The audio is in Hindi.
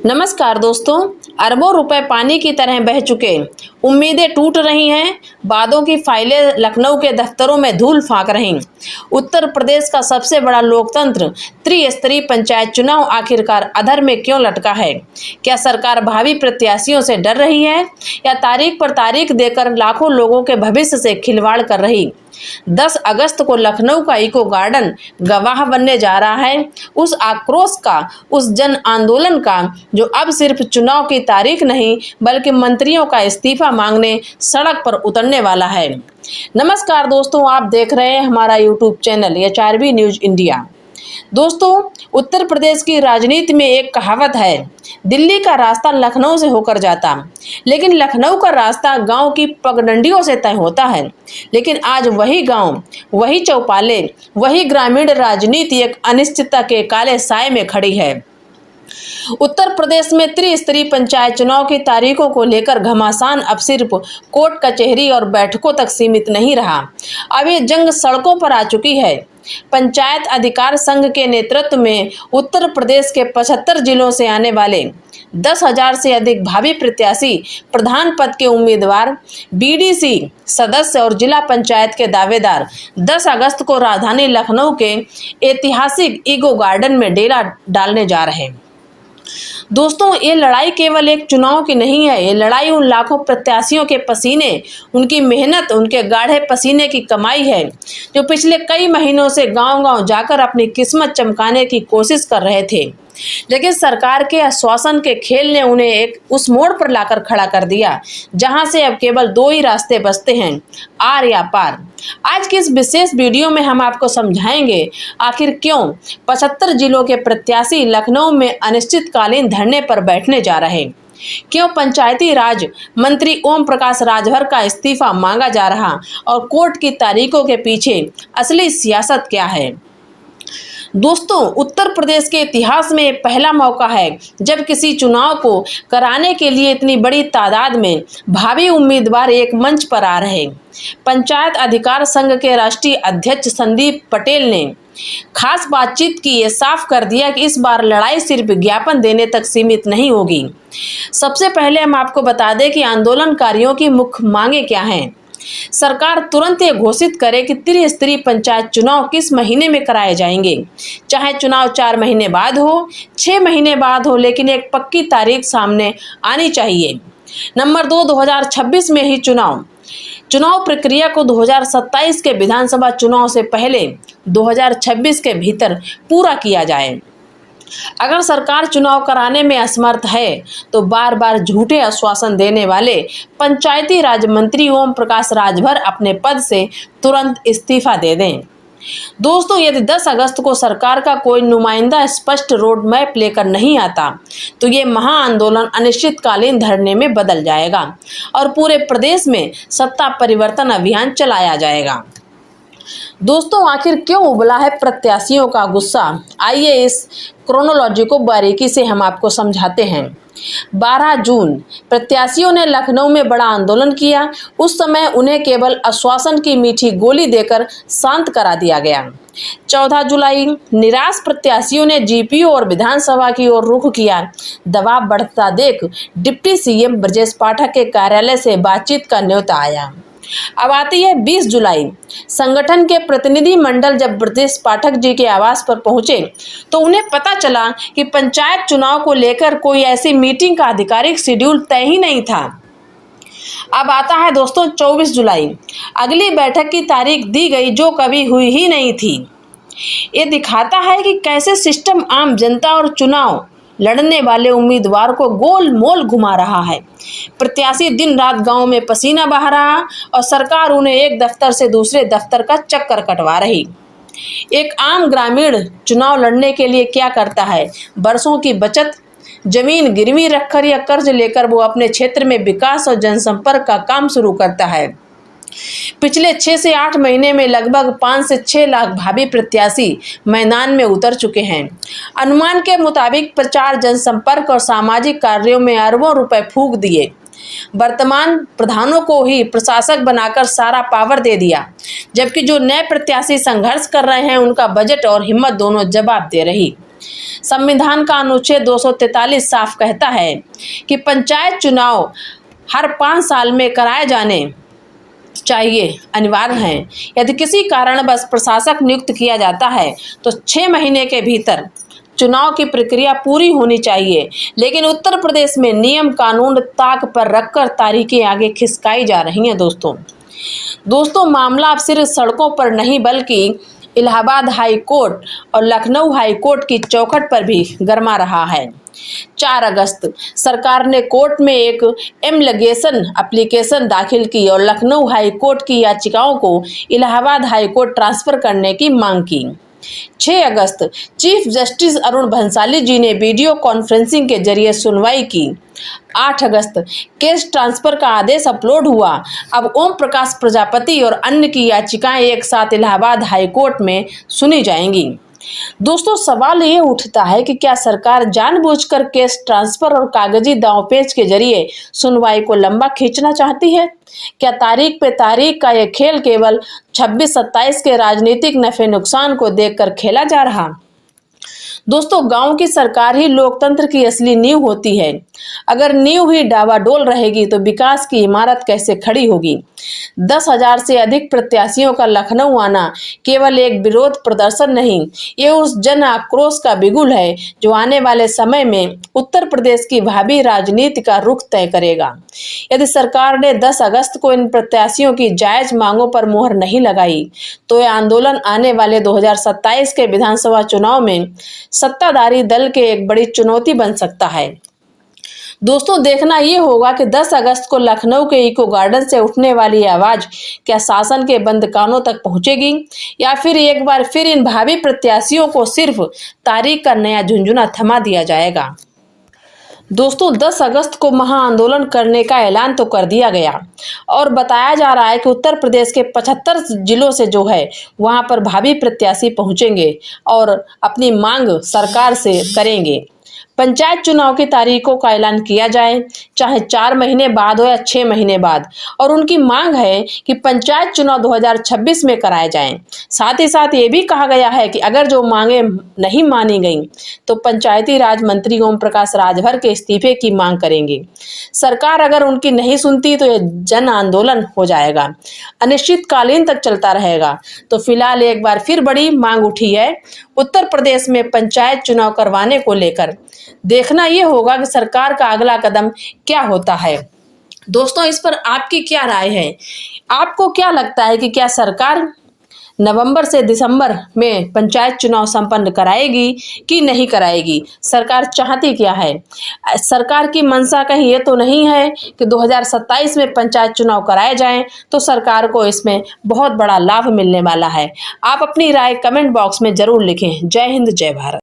नमस्कार दोस्तों। अरबों रुपए पानी की तरह बह चुके, उम्मीदें टूट रही हैं, वादों की फाइलें लखनऊ के दफ्तरों में धूल फांक रहीं। उत्तर प्रदेश का सबसे बड़ा लोकतंत्र त्रिस्तरीय पंचायत चुनाव आखिरकार अधर में क्यों लटका है? क्या सरकार भावी प्रत्याशियों से डर रही है या तारीख पर तारीख देकर लाखों लोगों के भविष्य से खिलवाड़ कर रही? 10 अगस्त को लखनऊ का इको गार्डन गवाह बनने जा रहा है उस आक्रोश का, उस जन आंदोलन का जो अब सिर्फ चुनाव की तारीख नहीं बल्कि मंत्रियों का इस्तीफा मांगने सड़क पर उतरने वाला है। नमस्कार दोस्तों, आप देख रहे हैं हमारा यूट्यूब चैनल एचआरबी न्यूज इंडिया। दोस्तों, उत्तर प्रदेश की राजनीति में एक कहावत है, दिल्ली का रास्ता लखनऊ से होकर जाता, लेकिन लखनऊ का रास्ता गांव की पगडंडियों से तय होता है। लेकिन आज वही गांव, वही चौपाले, वही ग्रामीण राजनीति एक अनिश्चितता के काले साए में खड़ी है। उत्तर प्रदेश में त्रिस्तरीय पंचायत चुनाव की तारीखों को लेकर घमासान अब सिर्फ कोर्ट कचहरी और बैठकों तक सीमित नहीं रहा, अब ये जंग सड़कों पर आ चुकी है। पंचायत अधिकार संघ के नेतृत्व में उत्तर प्रदेश के 75 जिलों से आने वाले 10,000 से अधिक भावी प्रत्याशी, प्रधान पद के उम्मीदवार, बीडीसी सदस्य और जिला पंचायत के दावेदार 10 अगस्त को राजधानी लखनऊ के ऐतिहासिक इको गार्डन में डेरा डालने जा रहे हैं। दोस्तों, ये लड़ाई केवल एक चुनाव की नहीं है, ये लड़ाई उन लाखों प्रत्याशियों के पसीने, उनकी मेहनत, उनके गाढ़े पसीने की कमाई है जो पिछले कई महीनों से गांव-गांव जाकर अपनी किस्मत चमकाने की कोशिश कर रहे थे। लेकिन सरकार के आश्वासन के खेल ने उन्हें एक उस मोड़ पर लाकर खड़ा कर दिया जहां से अब केवल 2 ही रास्ते बचते हैं, आर या पार। आज की इस विशेष वीडियो में हम आपको समझाएंगे आखिर क्यों 75 जिलों के प्रत्याशी लखनऊ में अनिश्चितकालीन धरने पर बैठने जा रहे हैं, क्यों पंचायती राज मंत्री ओम प्रकाश राजभर का इस्तीफा मांगा जा रहा और कोर्ट की तारीखों के पीछे असली सियासत क्या है। दोस्तों, उत्तर प्रदेश के इतिहास में पहला मौका है जब किसी चुनाव को कराने के लिए इतनी बड़ी तादाद में भावी उम्मीदवार एक मंच पर आ रहे। पंचायत अधिकार संघ के राष्ट्रीय अध्यक्ष संदीप पटेल ने खास बातचीत की, ये साफ कर दिया कि इस बार लड़ाई सिर्फ विज्ञापन देने तक सीमित नहीं होगी। सबसे पहले हम आपको बता दें कि आंदोलनकारियों की मुख्य मांगे क्या हैं। सरकार तुरंत ये घोषित करे कि त्रिस्तरीय पंचायत चुनाव किस महीने में कराए जाएंगे, चाहे चुनाव 4 महीने बाद हो, 6 महीने बाद हो, लेकिन एक पक्की तारीख सामने आनी चाहिए। नंबर 2, 2026 में ही चुनाव प्रक्रिया को 2027 के विधानसभा चुनाव से पहले 2026 के भीतर पूरा किया जाए। अगर सरकार चुनाव कराने में असमर्थ है तो बार बार झूठे आश्वासन देने वाले पंचायती राज मंत्री ओम प्रकाश राजभर अपने पद से तुरंत इस्तीफा दे दें। दोस्तों, यदि 10 अगस्त को सरकार का कोई नुमाइंदा स्पष्ट रोड मैप लेकर नहीं आता तो ये महाआंदोलन अनिश्चितकालीन धरने में बदल जाएगा और पूरे प्रदेश में सत्ता परिवर्तन अभियान चलाया जाएगा। दोस्तों, आखिर क्यों उबला है प्रत्याशियों का गुस्सा? आइए इस क्रोनोलॉजी को बारीकी से हम आपको समझाते हैं। 12 जून प्रत्याशियों ने लखनऊ में बड़ा आंदोलन किया। उस समय उन्हें केवल आश्वासन की मीठी गोली देकर शांत करा दिया गया। 14 जुलाई निराश प्रत्याशियों ने जीपीओ और विधानसभा की ओर रुख किया। दबाव बढ़ता देख डिप्टी सीएम ब्रजेश पाठक के कार्यालय से बातचीत का न्योता आया। अब आती है 20 जुलाई। संगठन के प्रतिनिधि मंडल जब ब्रजेश पाठक जी के आवास पर पहुंचे तो उन्हें पता चला कि पंचायत चुनाव को लेकर कोई ऐसी मीटिंग का आधिकारिक शेड्यूल तय ही नहीं था। अब आता है दोस्तों 24 जुलाई। अगली बैठक की तारीख दी गई जो कभी हुई ही नहीं थी। ये दिखाता है कि कैसे सिस्टम आम जनता और चुनाव लड़ने वाले उम्मीदवार को गोल मोल घुमा रहा है। प्रत्याशी दिन रात गांव में पसीना बहा रहा और सरकार उन्हें एक दफ्तर से दूसरे दफ्तर का चक्कर कटवा रही। एक आम ग्रामीण चुनाव लड़ने के लिए क्या करता है? बरसों की बचत, जमीन गिरवी रखकर या कर्ज लेकर वो अपने क्षेत्र में विकास और जनसंपर्क का काम शुरू करता है। पिछले 6 से 8 महीने में लगभग 5 से 6 लाख भावी प्रत्याशी मैदान में उतर चुके हैं। अनुमान के मुताबिक प्रचार, जनसंपर्क और सामाजिक कार्यों में अरबों रुपए फूंक दिए। वर्तमान प्रधानों को ही प्रशासक बनाकर सारा पावर दे दिया, जबकि जो नए प्रत्याशी संघर्ष कर रहे हैं उनका बजट और हिम्मत दोनों जवाब दे रही। संविधान का अनुच्छेद 243 साफ कहता है कि पंचायत चुनाव हर 5 साल में कराए जाने चाहिए, अनिवार्य हैं। यदि किसी कारणवश प्रशासक नियुक्त किया जाता है तो 6 महीने के भीतर चुनाव की प्रक्रिया पूरी होनी चाहिए। लेकिन उत्तर प्रदेश में नियम कानून ताक पर रखकर तारीखें आगे खिसकाई जा रही हैं। दोस्तों मामला अब सिर्फ सड़कों पर नहीं बल्कि इलाहाबाद हाई कोर्ट और लखनऊ हाई कोर्ट की चौखट पर भी गरमा रहा है। 4 अगस्त सरकार ने कोर्ट में एक एप्लीकेशन दाखिल की और लखनऊ हाई कोर्ट की याचिकाओं को इलाहाबाद हाई कोर्ट ट्रांसफर करने की मांग की। 6 अगस्त चीफ जस्टिस अरुण भंसाली जी ने वीडियो कॉन्फ्रेंसिंग के जरिए सुनवाई की। 8 अगस्त केस ट्रांसफर का आदेश अपलोड हुआ। अब ओम प्रकाश प्रजापति और अन्य की याचिकाएं एक साथ इलाहाबाद हाई कोर्ट में सुनी जाएंगी। दोस्तों सवाल ये उठता है कि क्या सरकार जानबूझकर केस ट्रांसफर और कागजी दांवपेच के जरिए सुनवाई को लंबा खींचना चाहती है? क्या तारीख पे तारीख का यह खेल केवल 26-27 के राजनीतिक नफे नुकसान को देखकर खेला जा रहा? दोस्तों गांव की सरकार ही लोकतंत्र की असली नींव होती है। अगर नींव ही डावाडोल रहेगी तो विकास की इमारत कैसे खड़ी होगी? 10,000 से अधिक प्रत्याशियों का लखनऊ आना केवल एक विरोध प्रदर्शन नहीं, ये उस जन आक्रोश का बिगुल है जो आने वाले समय में उत्तर प्रदेश की भावी राजनीति का रुख तय करेगा। यदि सरकार ने 10 अगस्त को इन प्रत्याशियों की जायज मांगों पर मुहर नहीं लगाई तो यह आंदोलन आने वाले 2027 के विधानसभा चुनाव में सत्ताधारी दल के एक बड़ी चुनौती बन सकता है। दोस्तों देखना ये होगा कि 10 अगस्त को लखनऊ के इको गार्डन से उठने वाली आवाज क्या शासन के बंद कानों तक पहुंचेगी या फिर एक बार फिर इन भावी प्रत्याशियों को सिर्फ तारीख का नया झुंझुना थमा दिया जाएगा। दोस्तों 10 अगस्त को महाआंदोलन करने का ऐलान तो कर दिया गया और बताया जा रहा है कि उत्तर प्रदेश के 75 जिलों से जो है वहां पर भावी प्रत्याशी पहुंचेंगे और अपनी मांग सरकार से करेंगे। पंचायत चुनाव की तारीखों का ऐलान किया जाए, चाहे 4 महीने बाद हो या 6 महीने बाद, और उनकी मांग है कि पंचायत चुनाव 2026 में कराए जाएं। साथ ही साथ ये भी कहा गया है कि अगर जो मांगे नहीं मानी गई तो पंचायती राज मंत्री ओम प्रकाश राजभर के इस्तीफे की मांग करेंगे। सरकार अगर उनकी नहीं सुनती तो ये जन आंदोलन हो जाएगा, अनिश्चितकालीन तक चलता रहेगा। तो फिलहाल एक बार फिर बड़ी मांग उठी है उत्तर प्रदेश में पंचायत चुनाव करवाने को लेकर। देखना यह होगा कि सरकार का अगला कदम क्या होता है। दोस्तों इस पर आपकी क्या राय है? आपको क्या लगता है कि क्या सरकार नवंबर से दिसंबर में पंचायत चुनाव संपन्न कराएगी कि नहीं कराएगी? सरकार चाहती क्या है? सरकार की मंशा कहीं ये तो नहीं है कि 2027 में पंचायत चुनाव कराए जाएं तो सरकार को इसमें बहुत बड़ा लाभ मिलने वाला है? आप अपनी राय कमेंट बॉक्स में जरूर लिखें। जय हिंद, जय भारत।